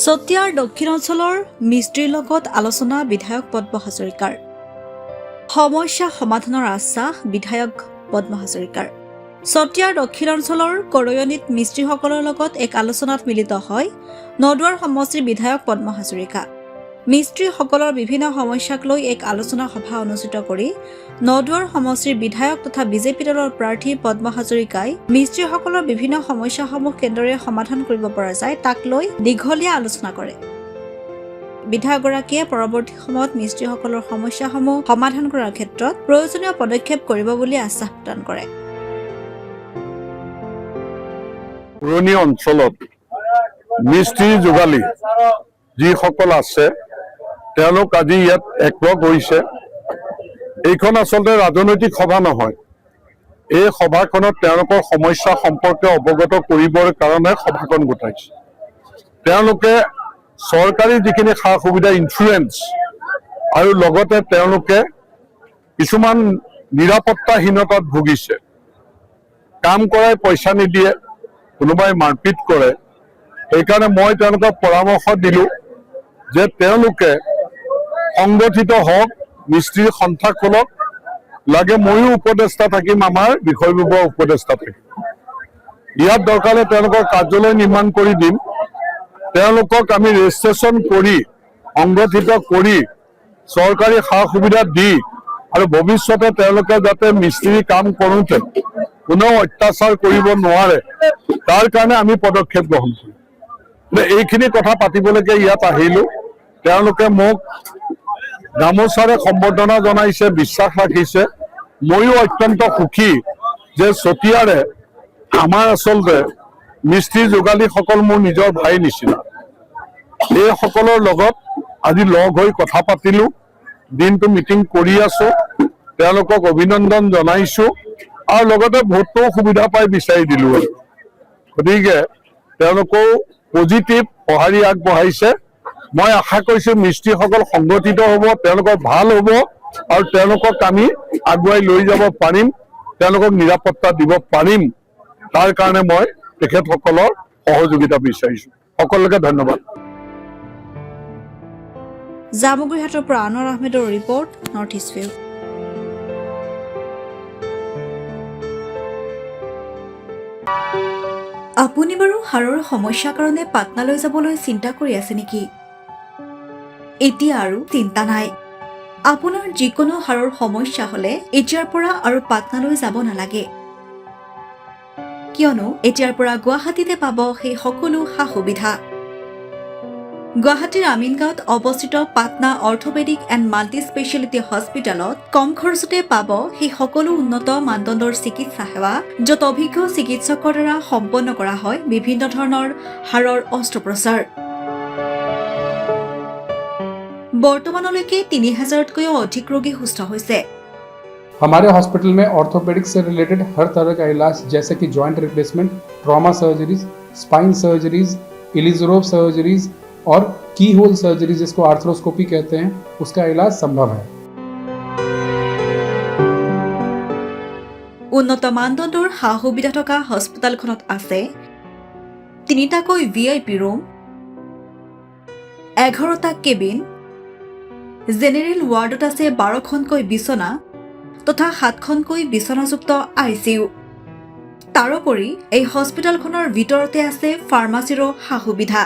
চতিয়াৰ দক্ষিণ অঞ্চলৰ মিস্ত্ৰীৰ লগত আলোচনা বিধায়ক পদ্ম হাজৰিকাৰ। সমস্যা সমাধানৰ আশ্বাস বিধায়ক পদ্ম হাজৰিকাৰ। চতিয়াৰ দক্ষিণ অঞ্চলৰ কৰয়নিত মিস্ত্ৰীসকলৰ লগত এক আলোচনাত মিলিত হয় নদুৱাৰ সমষ্টিৰ বিধায়ক পদ্ম হাজৰিকা। মিস্ত্ৰীসকলৰ বিভিন্ন সমস্যাক লৈ এক আলোচনা সভা অনুষ্ঠিত কৰি নদুৱাৰ সমষ্টিৰ বিধায়ক তথা বিজেপি দলৰ প্ৰাৰ্থী পদ্ম হাজৰিকাই মিস্ত্ৰীসকলৰ বিভিন্ন সমস্যাসমূহ কেনেদৰে সমাধান কৰিব পৰা যায় তাক লৈ দীঘলীয়া আলোচনা কৰে। বিধায়কগৰাকীয়ে পৰৱৰ্তী সময়ত মিস্ত্ৰীসকলৰ সমস্যাসমূহ সমাধান কৰাৰ ক্ষেত্ৰত প্ৰয়োজনীয় পদক্ষেপ কৰিব বুলি আশ্বাস প্ৰদান কৰে। পুৰণি অঞ্চলত মিস্ত্ৰী যোগালী যিসকল আছে তেওঁলোক আজি ইয়াত একলগ হৈছে। এইখন আচলতে ৰাজনৈতিক সভা নহয়, এই সভাখনত তেওঁলোকৰ সমস্যা সম্পৰ্কে অৱগত কৰিবৰ কাৰণে সভাখন গোটাইছে। তেওঁলোকে চৰকাৰী যিখিনি সা সুবিধা ইঞ্চুৰেঞ্চ আৰু লগতে তেওঁলোকে কিছুমান নিৰাপত্তাহীনতাত ভুগিছে। কাম কৰাই পইচা নিদিয়ে, কোনোবাই মাৰপিট কৰে। সেইকাৰণে মই তেওঁলোকক পৰামৰ্শ দিলোঁ যে তেওঁলোকে সংগঠিত হওক, মিস্ত্ৰীৰ সন্থা খোলক, লাগে ময়ো উপদেষ্টা থাকিম, আমাৰ বিষয়ববীয়া উপদেষ্টা থাকিম। ইয়াত দৰকাৰে তেওঁলোকৰ কাৰ্যালয় নিৰ্মাণ কৰি দিম। তেওঁলোকক আমি ৰেজিষ্ট্ৰেশ্যন কৰি সংগঠিত কৰি চৰকাৰী সা সুবিধা দি আৰু ভৱিষ্যতে তেওঁলোকে যাতে মিস্ত্ৰী কাম কৰোঁতে কোনেও অত্যাচাৰ কৰিব নোৱাৰে তাৰ কাৰণে আমি পদক্ষেপ গ্ৰহণ কৰিম। এইখিনি কথা পাতিবলৈকে ইয়াত আহিলোঁ। তেওঁলোকে মোক গামোচাৰে সম্বৰ্ধনা জনাইছে, বিশ্বাস ৰাখিছে। ময়ো অত্যন্ত সুখী যে চতিয়াৰে আমাৰ আচলতে মিস্ত্ৰী যোগালীসকল মোৰ নিজৰ ভাই নিচিনা। এইসকলৰ লগত আজি লগ হৈ কথা পাতিলোঁ, দিনটো মিটিং কৰি আছোঁ। তেওঁলোকক অভিনন্দন জনাইছোঁ আৰু লগতে ভোটটো সুবিধা পাই বিচাৰি দিলোঁ। গতিকে তেওঁলোকেও পজিটিভ সঁহাৰি আগবঢ়াইছে। মই আশা কৰিছোঁ মিস্ত্ৰীসকল সংগঠিত হ'ব, তেওঁলোকৰ ভাল হ'ব আৰু তেওঁলোকক আমি আগুৱাই লৈ যাব পাৰিম, তেওঁলোকক নিৰাপত্তা দিব পাৰিম। তাৰ কাৰণে মই তেখেতসকলৰ সহযোগিতা বিচাৰিছোঁ। সকলোকে ধন্যবাদ। জামুগুৰিহাটৰ পৰা আনোৱাৰ আহমেদৰ ৰিপৰ্ট, নৰ্থ ইষ্ট ভিউ। আপুনি বাৰু হাড়ৰ সমস্যাৰ কাৰণে পাটনালৈ যাবলৈ চিন্তা কৰি আছে নেকি? এতিয়া আৰু চিন্তা নাই। আপোনাৰ যিকোনো হাড়ৰ সমস্যা হলে এতিয়াৰ পৰা আৰু পাটনালৈ যাব নালাগে, কিয়নো এতিয়াৰ পৰা গুৱাহাটীতে পাব সেই সকলো সা সুবিধা। গুৱাহাটীৰ আমিনগাঁৱত অৱস্থিত Patna orthopaedic and multi speciality হস্পিটেলত কম খৰচতে পাব সেই সকলো উন্নত মানদণ্ডৰ চিকিৎসা সেৱা, য'ত অভিজ্ঞ চিকিৎসকৰ দ্বাৰা সম্পন্ন কৰা হয় বিভিন্ন ধৰণৰ হাড়ৰ অস্ত্ৰোপচাৰ। বৰ্তমানলৈকে ৩,০০০তকৈও অধিক ৰোগী সুস্থ হৈছে। हमारे हॉस्पिटल में ऑर्थोपेडिक्स से रिलेटेड हर तरह का इलाज जैसे कि joint replacement, trauma surgeries, spine surgeries, Ilizarov surgeries और की होल सर्जरी जिसको आर्थ्रोस्कोपी कहते हैं, उसका इलाज संभव है। উন্নত মানদণ্ডৰ সা সুবিধা থকা হস্পিটেলখনত আছে ৩টাকৈ VIP ৰুম, 11টা কেবিন, জেনেৰেল ৱাৰ্ডত আছে 12খনকৈ বিচনা তথা 7খনকৈ বিচনাযুক্ত ICU। তাৰোপৰি এই হস্পিটেলখনৰ ভিতৰতে আছে ফাৰ্মাচীৰো সা সুবিধা।